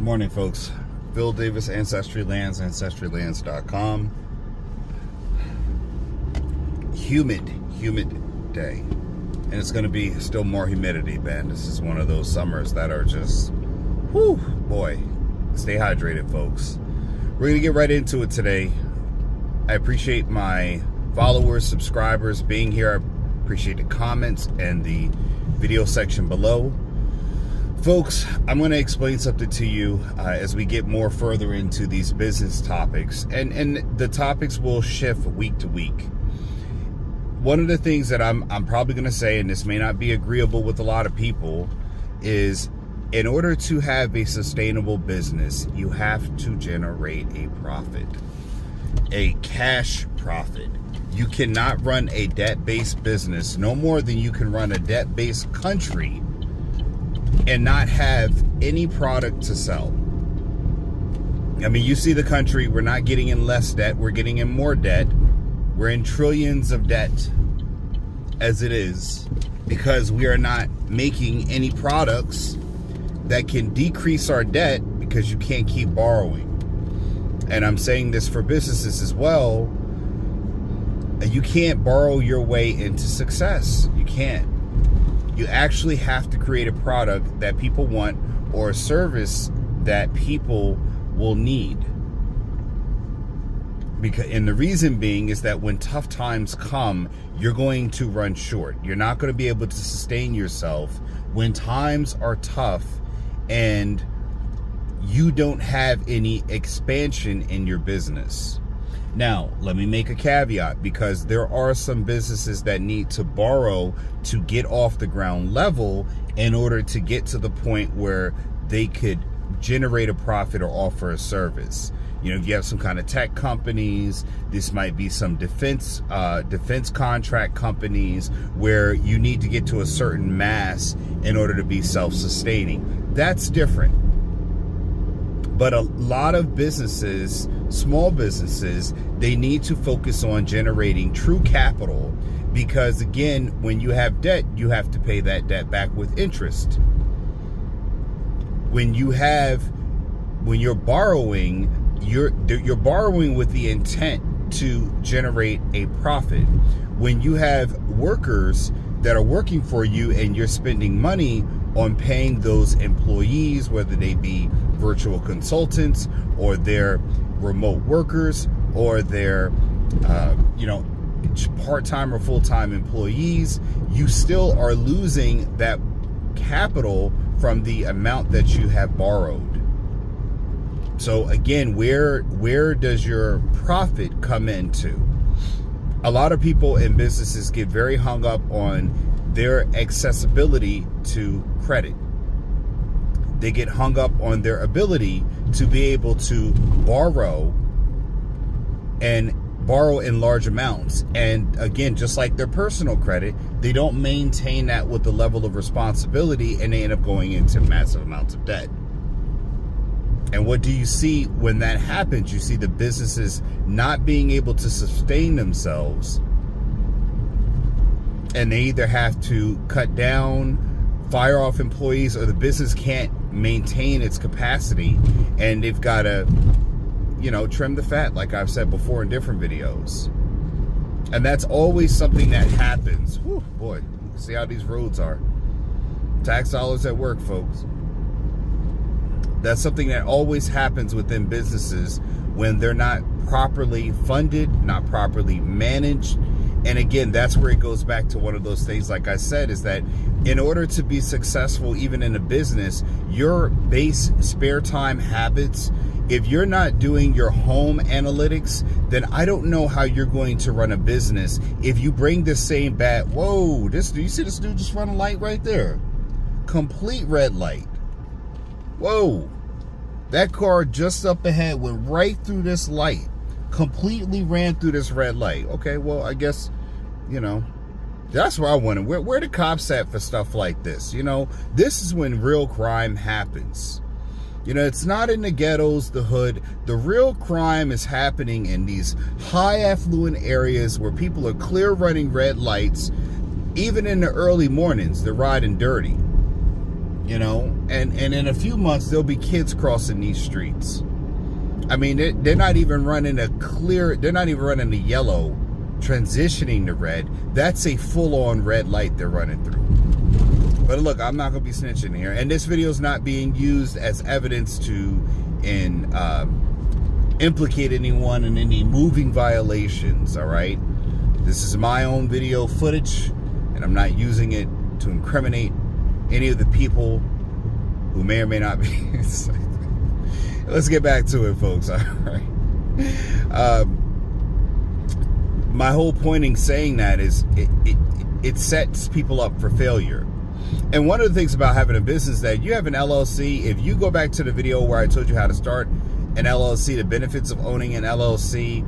Good morning, folks. Phillip Davis, Ancestry Lands, ancestrylands.com. Humid day. And it's going to be still more humidity, man. This is one of those summers that are just, whew, boy. Stay hydrated, folks. We're going to get right into it today. I appreciate my followers, subscribers being here. I appreciate the comments and the video section below. Folks, I'm going to explain something to you as we get more further into these business topics. And the topics will shift week to week. One of the things that I'm probably going to say, and this may not be agreeable with a lot of people, is in order to have a sustainable business, you have to generate a profit, a cash profit. You cannot run a debt-based business no more than you can run a debt-based country and not have any product to sell. I mean, you see the country, we're not getting in less debt, we're getting in more debt. We're in trillions of debt as it is because we are not making any products that can decrease our debt because you can't keep borrowing. And I'm saying this for businesses as well. You can't borrow your way into success. You can't. You actually have to create a product that people want or a service that people will need. And the reason being is that when tough times come, you're going to run short. You're not going to be able to sustain yourself when times are tough and you don't have any expansion in your business. Now, let me make a caveat, because there are some businesses that need to borrow to get off the ground level in order to get to the point where they could generate a profit or offer a service. You know, if you have some kind of tech companies, this might be some defense contract companies where you need to get to a certain mass in order to be self-sustaining. That's different. But a lot of businesses, small businesses, they need to focus on generating true capital because, again, when you have debt, you have to pay that debt back with interest. When you're borrowing, you're borrowing with the intent to generate a profit. When you have workers that are working for you and you're spending money on paying those employees, whether they be virtual consultants or they're remote workers or they're part-time or full-time employees, you still are losing that capital from the amount that you have borrowed. So again, where does your profit come into? A lot of people in businesses get very hung up on their accessibility to credit. They get hung up on their ability to be able to borrow and borrow in large amounts. And again, just like their personal credit, they don't maintain that with the level of responsibility and they end up going into massive amounts of debt. And what do you see when that happens? You see the businesses not being able to sustain themselves, and they either have to cut down, fire off employees, or the business can't maintain its capacity, and they've got to, trim the fat, like I've said before in different videos. And that's always something that happens. Whew, boy, see how these roads are. Tax dollars at work, folks. That's something that always happens within businesses when they're not properly funded, not properly managed. And again, that's where it goes back to one of those things, like I said, is that in order to be successful, even in a business, your base spare time habits, if you're not doing your home analytics, then I don't know how you're going to run a business. If you bring the same whoa, you see this dude just run a light right there? Complete red light. Whoa, that car just up ahead went right through this light. Completely ran through this red light. Okay, well, I guess, that's where I wanted. Where the cops at for stuff like this? This is when real crime happens. It's not in the ghettos, the hood. The real crime is happening in these high affluent areas where people are clear running red lights. Even in the early mornings, they're riding dirty. and in a few months there'll be kids crossing these streets. I mean, they're not even running they're not even running the yellow, transitioning to red. That's a full-on red light they're running through. But look, I'm not going to be snitching here. And this video is not being used as evidence to implicate anyone in any moving violations, all right? This is my own video footage, and I'm not using it to incriminate any of the people who may or may not be. Let's get back to it, folks, all right? My whole point in saying that is it sets people up for failure. And one of the things about having a business that you have an LLC, if you go back to the video where I told you how to start an LLC, the benefits of owning an LLC,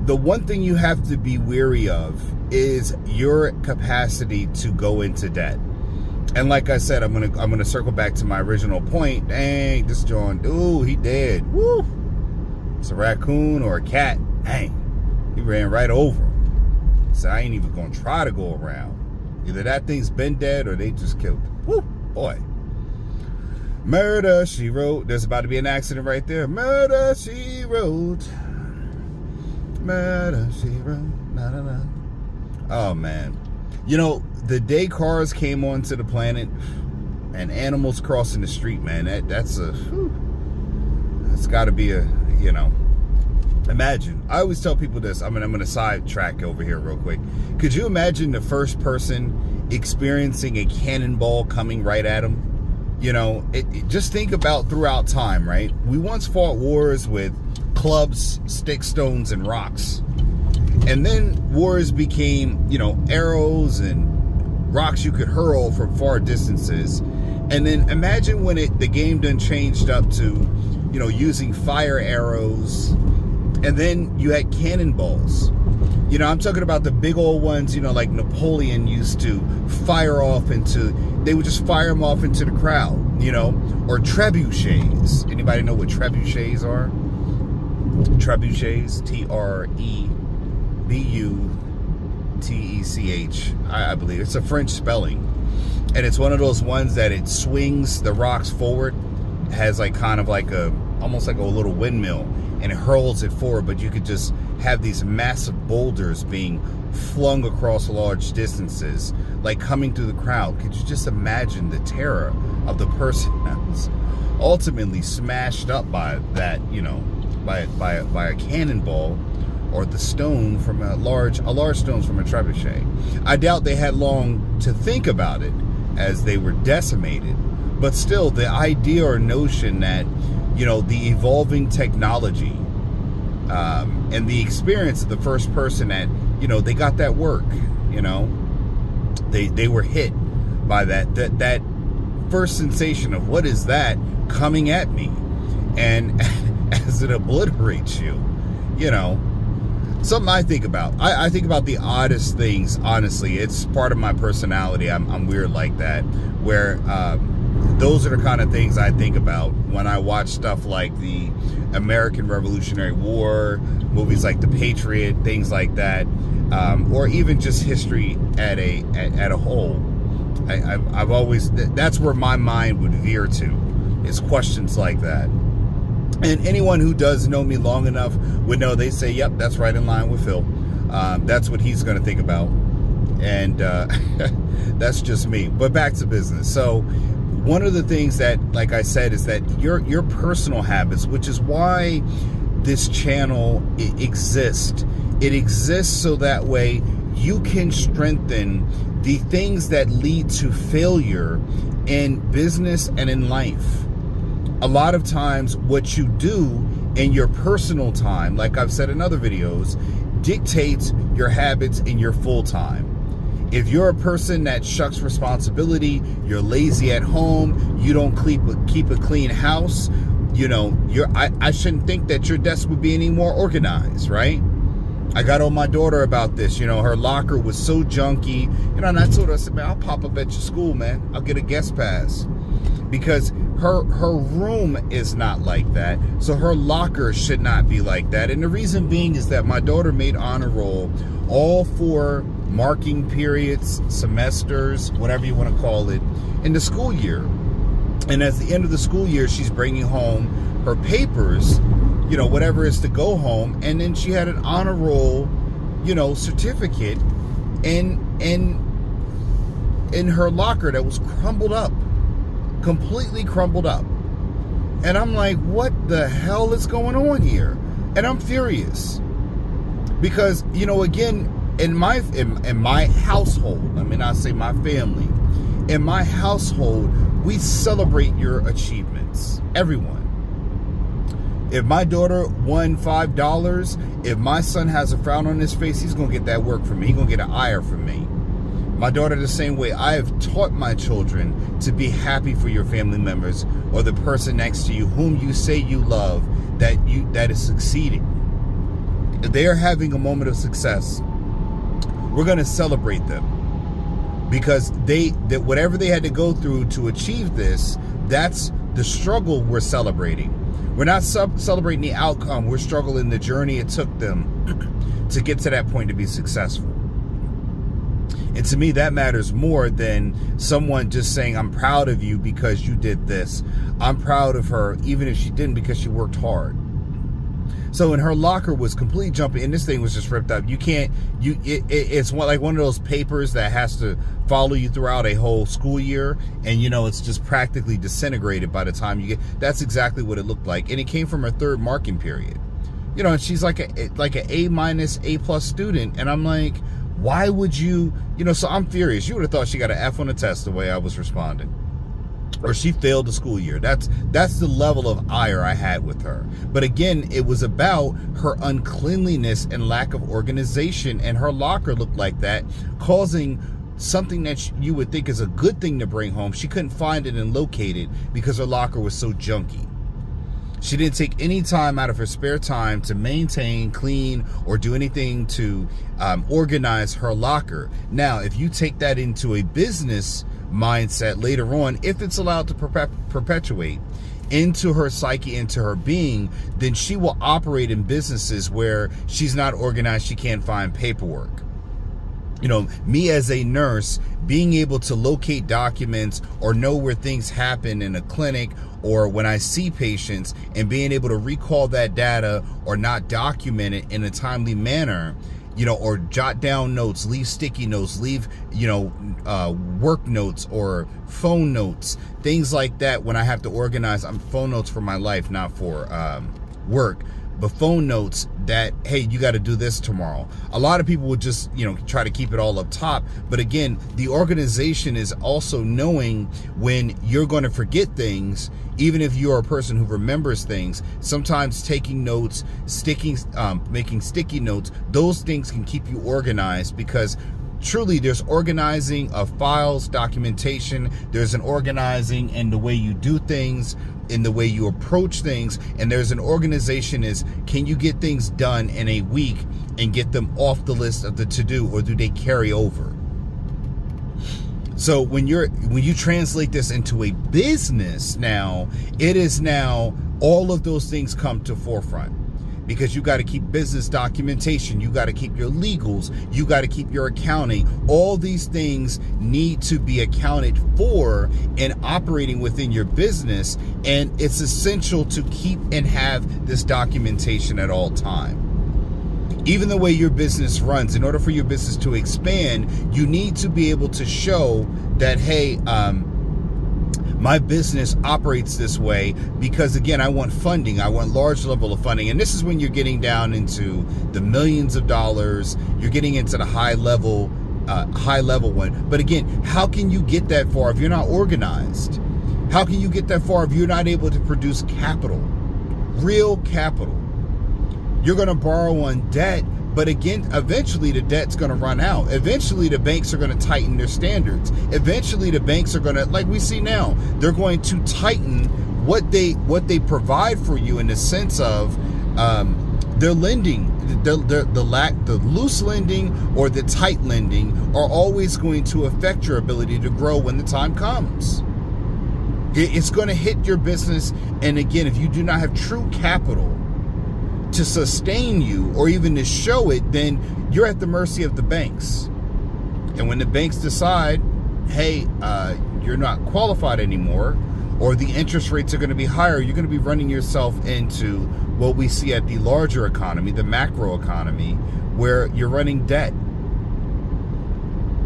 the one thing you have to be wary of is your capacity to go into debt. And like I said, I'm gonna circle back to my original point. Dang, this John, ooh, he dead. Woo! It's a raccoon or a cat. Dang, he ran right over him. So I ain't even gonna try to go around. Either that thing's been dead or they just killed it. Woo, boy. Murder, she wrote. There's about to be an accident right there. Murder, she wrote. Murder, she wrote. Na, na, na. Oh, man. The day cars came onto the planet and animals crossing the street, man, that's got to be imagine. I always tell people this. I'm going to sidetrack over here real quick. Could you imagine the first person experiencing a cannonball coming right at them? Just think about throughout time, right? We once fought wars with clubs, sticks, stones, and rocks. And then wars became, arrows and rocks you could hurl from far distances. And then imagine when the game done changed up to, using fire arrows. And then you had cannonballs. I'm talking about the big old ones, like Napoleon used to fire off they would just fire them off into the crowd, or trebuchets. Anybody know what trebuchets are? Trebuchets, Trebutech, I believe. It's a French spelling. And it's one of those ones that it swings the rocks forward, has almost like a little windmill, and it hurls it forward, but you could just have these massive boulders being flung across large distances, like coming through the crowd. Could you just imagine the terror of the person that was ultimately smashed up by that, by a cannonball, or the stone from a large stone from a trebuchet? I doubt they had long to think about it as they were decimated, but still, the idea or notion that the evolving technology and the experience of the first person that they got that work, they were hit by that first sensation of what is that coming at me, and as it obliterates you, something I think about. I think about the oddest things. Honestly, it's part of my personality. I'm weird like that, where those are the kind of things I think about when I watch stuff like the American Revolutionary War, movies like The Patriot, things like that, or even just history at a whole. I've always, that's where my mind would veer to, is questions like that. And anyone who does know me long enough would know, they say, yep, that's right in line with Phil. That's what he's going to think about. And that's just me. But back to business. So one of the things that, like I said, is that your personal habits, which is why this channel exists. It exists so that way you can strengthen the things that lead to failure in business and in life. A lot of times what you do in your personal time, like I've said in other videos, dictates your habits in your full time. If you're a person that shucks responsibility, you're lazy at home, you don't keep a clean house, I shouldn't think that your desk would be any more organized, right? I got on my daughter about this. Her locker was so junky. And I told her, I said, man, I'll pop up at your school, man. I'll get a guest pass. Because her room is not like that. So her locker should not be like that. And the reason being is that my daughter made honor roll all 4 marking periods, semesters, whatever you want to call it, in the school year. And at the end of the school year, she's bringing home her papers, whatever is to go home. And then she had an honor roll, certificate in her locker that was crumbled up, completely crumbled up. And I'm like, what the hell is going on here? And I'm furious because, again, in my household, I mean, I say my family, in my household, we celebrate your achievements. Everyone. If my daughter won $5, if my son has a frown on his face, he's going to get that work from me. He's going to get an ire from me. My daughter the same way. I have taught my children to be happy for your family members or the person next to you whom you say you love that is succeeding. If they are having a moment of success, we're going to celebrate them. Because that whatever they had to go through to achieve this, that's the struggle we're celebrating. We're not celebrating the outcome. We're struggling the journey it took them to get to that point to be successful. And to me, that matters more than someone just saying, I'm proud of you because you did this. I'm proud of her, even if she didn't, because she worked hard. So, and her locker was completely jumping, and this thing was just ripped up. It's like one of those papers that has to follow you throughout a whole school year, and it's just practically disintegrated by the time you get. That's exactly what it looked like, and it came from her third marking period. And she's like an A-, A+ student, and I'm like, why would you? So I'm furious. You would have thought she got an F on the test the way I was responding. Or she failed the school year. That's the level of ire I had with her. But again, it was about her uncleanliness and lack of organization, and her locker looked like that, causing something that you would think is a good thing to bring home. She couldn't find it and locate it because her locker was so junky. She didn't take any time out of her spare time to maintain, clean, or do anything to organize her locker. Now, if you take that into a business mindset later on, if it's allowed to perpetuate into her psyche, into her being, then she will operate in businesses where she's not organized, she can't find paperwork. Me as a nurse, being able to locate documents or know where things happen in a clinic or when I see patients, and being able to recall that data or not document it in a timely manner, or jot down notes, leave sticky notes, leave, work notes or phone notes, things like that. When I have to organize, phone notes for my life, not for work, but phone notes that, hey, you got to do this tomorrow. A lot of people would just, try to keep it all up top. But again, the organization is also knowing when you're going to forget things, even if you're a person who remembers things. Sometimes taking notes, making sticky notes, those things can keep you organized, because truly there's organizing of files, documentation, there's an organizing in the way you do things, in the way you approach things, and there's an organization is, can you get things done in a week and get them off the list of the to-do, or do they carry over? So when you translate this into a business now, it is now all of those things come to forefront. Because you got to keep business documentation, you got to keep your legals, you got to keep your accounting. All these things need to be accounted for in operating within your business, and it's essential to keep and have this documentation at all time. Even the way your business runs, in order for your business to expand, you need to be able to show that, hey, my business operates this way because, again, I want funding. I want large level of funding. And this is when you're getting down into the millions of dollars. You're getting into the high level one. But again, how can you get that far if you're not organized? How can you get that far if you're not able to produce capital, real capital? You're going to borrow on debt. But again, eventually the debt's going to run out. Eventually the banks are going to tighten their standards. Eventually the banks are going to, like we see now, they're going to tighten what they provide for you, in the sense of their lending. The loose lending or the tight lending are always going to affect your ability to grow when the time comes. It's going to hit your business. And again, if you do not have true capital to sustain you, or even to show it, then you're at the mercy of the banks. And when the banks decide, hey, you're not qualified anymore, or the interest rates are going to be higher, you're going to be running yourself into what we see at the larger economy, the macro economy, where you're running debt.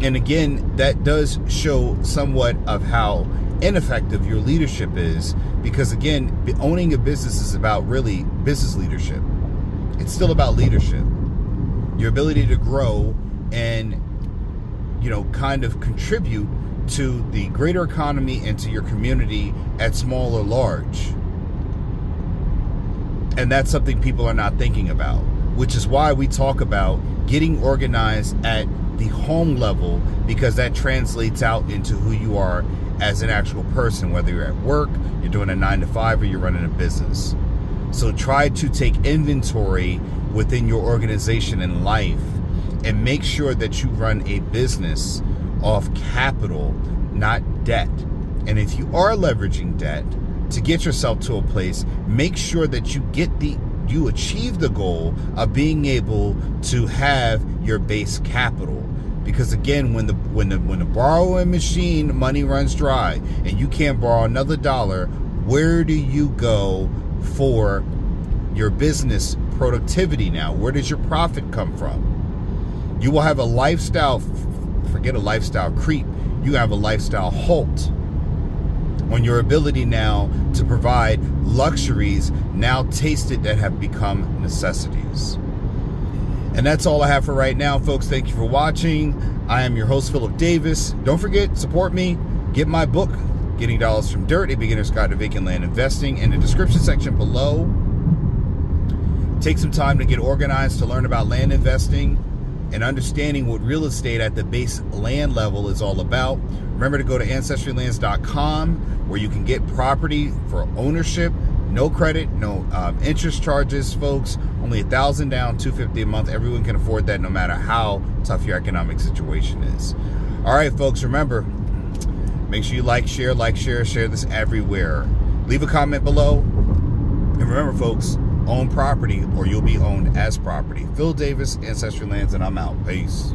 And again, that does show somewhat of how ineffective your leadership is, because again, owning a business is about really business leadership. It's still about leadership, your ability to grow and, you know, kind of contribute to the greater economy and to your community at small or large. And that's something people are not thinking about, which is why we talk about getting organized at the home level, because that translates out into who you are as an actual person, whether you're at work, you're doing a 9-to-5, or you're running a business. So try to take inventory within your organization and life and make sure that you run a business off capital, not debt. And if you are leveraging debt to get yourself to a place, make sure that you achieve the goal of being able to have your base capital. Because again, when the borrowing machine money runs dry and you can't borrow another dollar, where do you go for your business productivity now? Where does your profit come from? You will have a lifestyle, forget a lifestyle creep, you have a lifestyle halt on your ability now to provide luxuries now tasted that have become necessities. And that's all I have for right now, folks. Thank you for watching. I am your host, Phillip Davis. Don't forget, support me. Get my book, Getting Dollars from Dirt, A Beginner's Guide to Vacant Land Investing, in the description section below. Take some time to get organized, to learn about land investing and understanding what real estate at the base land level is all about. Remember to go to ancestrylands.com, where you can get property for ownership. No credit, no interest charges, folks. Only $1,000 down, $250 a month. Everyone can afford that, no matter how tough your economic situation is. All right, folks. Remember, make sure you share this everywhere. Leave a comment below, and remember, folks, own property, or you'll be owned as property. Phil Davis, Ancestry Lands, and I'm out. Peace.